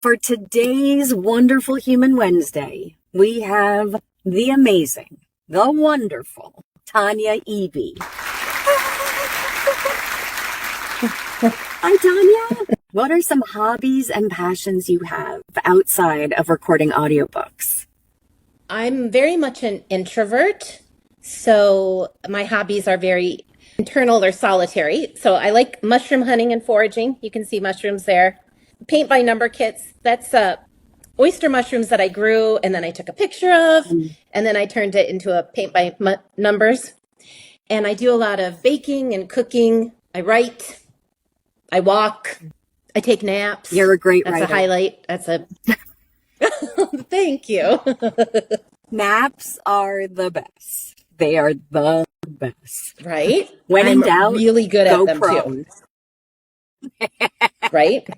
For today's Wonderful Human Wednesday, we have the amazing, the wonderful Tanya Eby. Hi, Tanya. What are some hobbies and passions you have outside of recording audiobooks? I'm very much an introvert, so my hobbies are very internal or solitary. So I like mushroom hunting and foraging. You can see mushrooms there. Paint by number kits. That's oyster mushrooms that I grew and then I took a picture of, and then I turned it into a paint by numbers. And I do a lot of baking and cooking. I write. I walk. I take naps. You're a great writer. That's a highlight. That's a... Thank you. Naps are the best. They are the best. Right? When in I'm doubt, really good go at them prone. too. Right?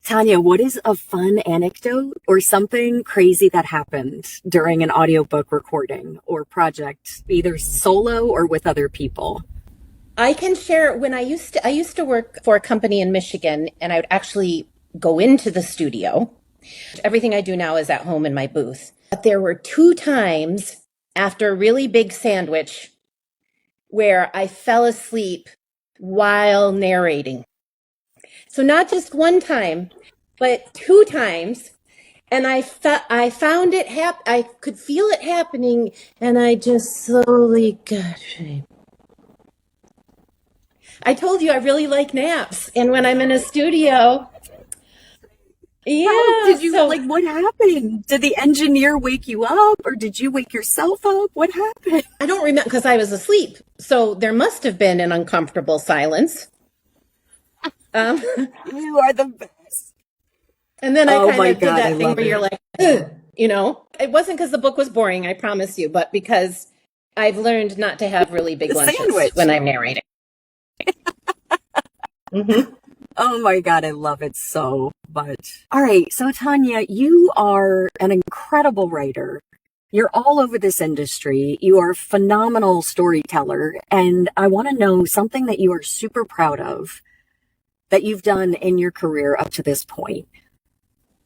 Tanya, what is a fun anecdote or something crazy that happened during an audiobook recording or project, either solo or with other people? I can share when I used to work for a company in Michigan, and I would actually go into the studio. Everything I do now is at home in my booth. But there were 2 times after a really big sandwich where I fell asleep while narrating. So not just one time, but 2 times. And I found it I could feel it happening, and I just slowly got asleep. I told you I really like naps, and when I'm in a studio, what happened? Did the engineer wake you up, or did you wake yourself up? What happened? I don't remember because I was asleep. So there must have been an uncomfortable silence. You are the best. And then I kind of did that thing where you're like, ugh, you know, it wasn't because the book was boring, I promise you, but because I've learned not to have really big lunches when I'm narrating. Mm-hmm. Oh my God, I love it so much. All right, so Tanya, you are an incredible writer. You're all over this industry. You are a phenomenal storyteller. And I want to know something that you are super proud of that you've done in your career up to this point.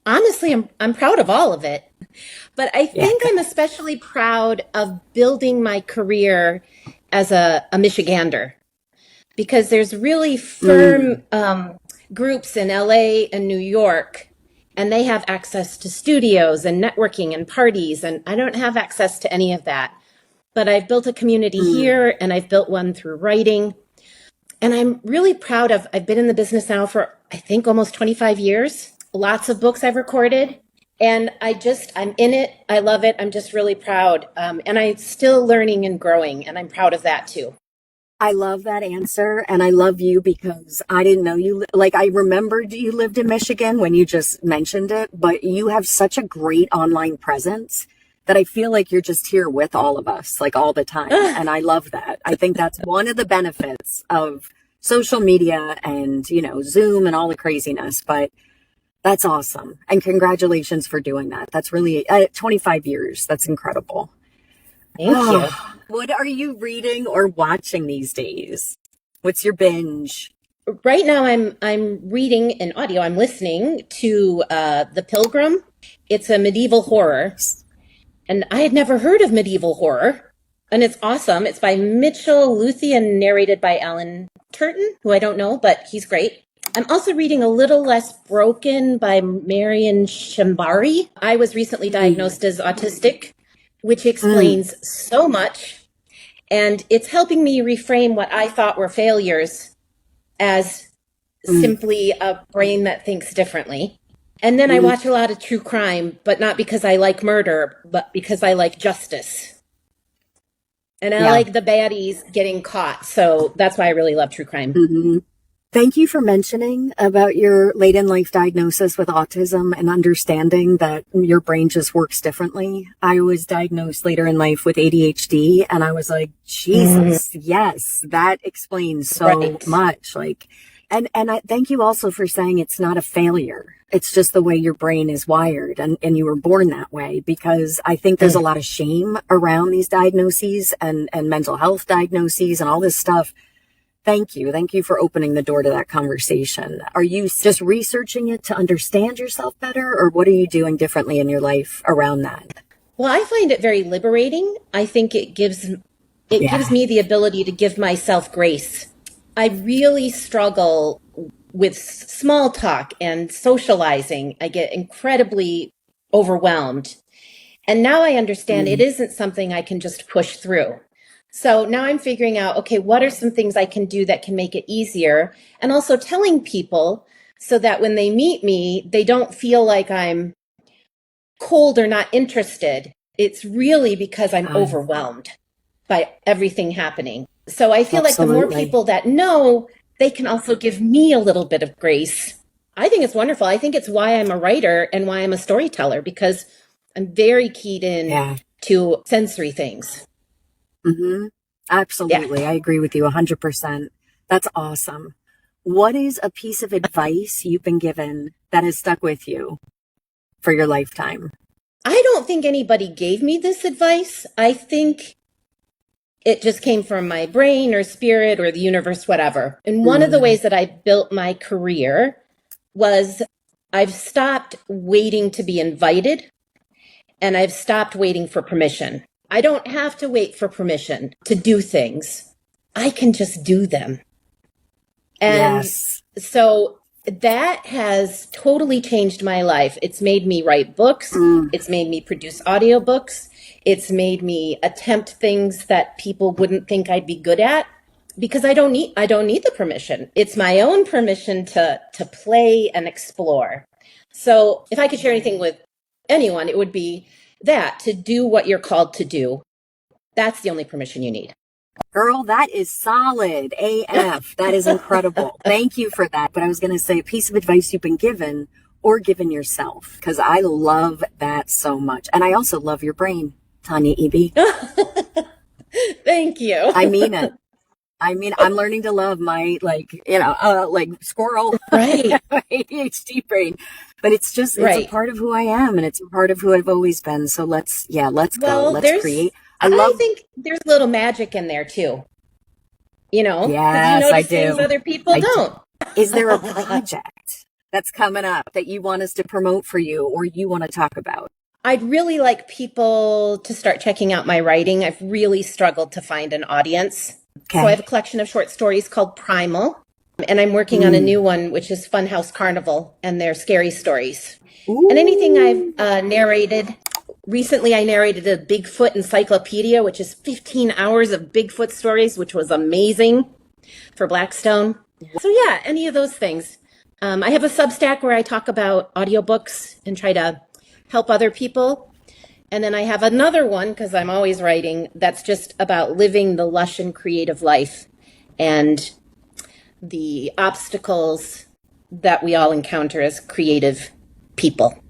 Honestly, I'm proud of all of it. But I think I'm especially proud of building my career as a Michigander. Because there's really firm groups in LA and New York, and they have access to studios and networking and parties, and I don't have access to any of that. But I've built a community here, and I've built one through writing. And I'm really proud I've been in the business now for, I think, almost 25 years. Lots of books I've recorded, and I'm in it. I love it. I'm just really proud. And I'm still learning and growing, and I'm proud of that too. I love that answer, and I love you because I didn't know you, I remembered you lived in Michigan when you just mentioned it, but you have such a great online presence that I feel like you're just here with all of us, all the time, and I love that. I think that's one of the benefits of social media and, Zoom and all the craziness, but that's awesome, and congratulations for doing that. That's really, 25 years, that's incredible. Thank you. What are you reading or watching these days? What's your binge? Right now I'm reading in audio. I'm listening to The Pilgrim. It's a medieval horror. And I had never heard of medieval horror. And it's awesome. It's by Mitchell Luthien, narrated by Alan Turton, who I don't know, but he's great. I'm also reading A Little Less Broken by Marian Shambari. I was recently diagnosed as autistic, which explains so much. And it's helping me reframe what I thought were failures as simply a brain that thinks differently. And then I watch a lot of true crime, but not because I like murder, but because I like justice. And I like the baddies getting caught. So that's why I really love true crime. Mm-hmm. Thank you for mentioning about your late in life diagnosis with autism and understanding that your brain just works differently. I was diagnosed later in life with ADHD, and I was like, Jesus, yes, that explains so much. And I thank you also for saying it's not a failure. It's just the way your brain is wired, and you were born that way, because I think there's a lot of shame around these diagnoses and mental health diagnoses and all this stuff Thank you. Thank you for opening the door to that conversation. Are you just researching it to understand yourself better, or what are you doing differently in your life around that? Well, I find it very liberating. I think it gives me the ability to give myself grace. I really struggle with small talk and socializing. I get incredibly overwhelmed. And now I understand it isn't something I can just push through. So now I'm figuring out, okay, what are some things I can do that can make it easier? And also telling people so that when they meet me, they don't feel like I'm cold or not interested. It's really because I'm overwhelmed by everything happening. So I feel like the more people that know, they can also give me a little bit of grace. I think it's wonderful. I think it's why I'm a writer and why I'm a storyteller, because I'm very keyed in to sensory things. Mm-hmm. Absolutely. Yeah. I agree with you 100%. That's awesome. What is a piece of advice you've been given that has stuck with you for your lifetime? I don't think anybody gave me this advice. I think it just came from my brain or spirit or the universe, whatever. And one of the ways that I built my career was I've stopped waiting to be invited, and I've stopped waiting for permission. I don't have to wait for permission to do things. I can just do them. And so that has totally changed my life. It's made me write books. It's made me produce audiobooks. It's made me attempt things that people wouldn't think I'd be good at, because I don't need the permission. It's my own permission to play and explore. So if I could share anything with anyone, it would be that, to do what you're called to do. That's the only permission you need. Girl, that is solid AF. That is incredible. Thank you for that. But I was going to say, a piece of advice you've been given or given yourself, because I love that so much. And I also love your brain, Tanya Eby. Thank you. I mean it. I mean, I'm learning to love my, squirrel, right. my ADHD brain. But it's just, it's a part of who I am, and it's a part of who I've always been. So let's go. Let's create. I think there's a little magic in there too. You know? Yes, you notice I do. things other people don't. Is there a project that's coming up that you want us to promote for you, or you want to talk about? I'd really like people to start checking out my writing. I've really struggled to find an audience. Okay. So I have a collection of short stories called Primal, and I'm working on a new one, which is Funhouse Carnival, and they're scary stories. Ooh. And anything I've narrated. Recently, I narrated a Bigfoot encyclopedia, which is 15 hours of Bigfoot stories, which was amazing, for Blackstone. So yeah, any of those things. I have a Substack where I talk about audiobooks and try to help other people. And then I have another one, because I'm always writing, that's just about living the lush and creative life and the obstacles that we all encounter as creative people.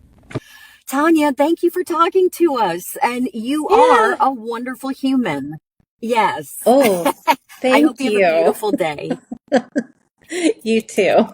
Tanya, thank you for talking to us. And you are a wonderful human. Yes. Oh, thank you. I hope you have a beautiful day. You too.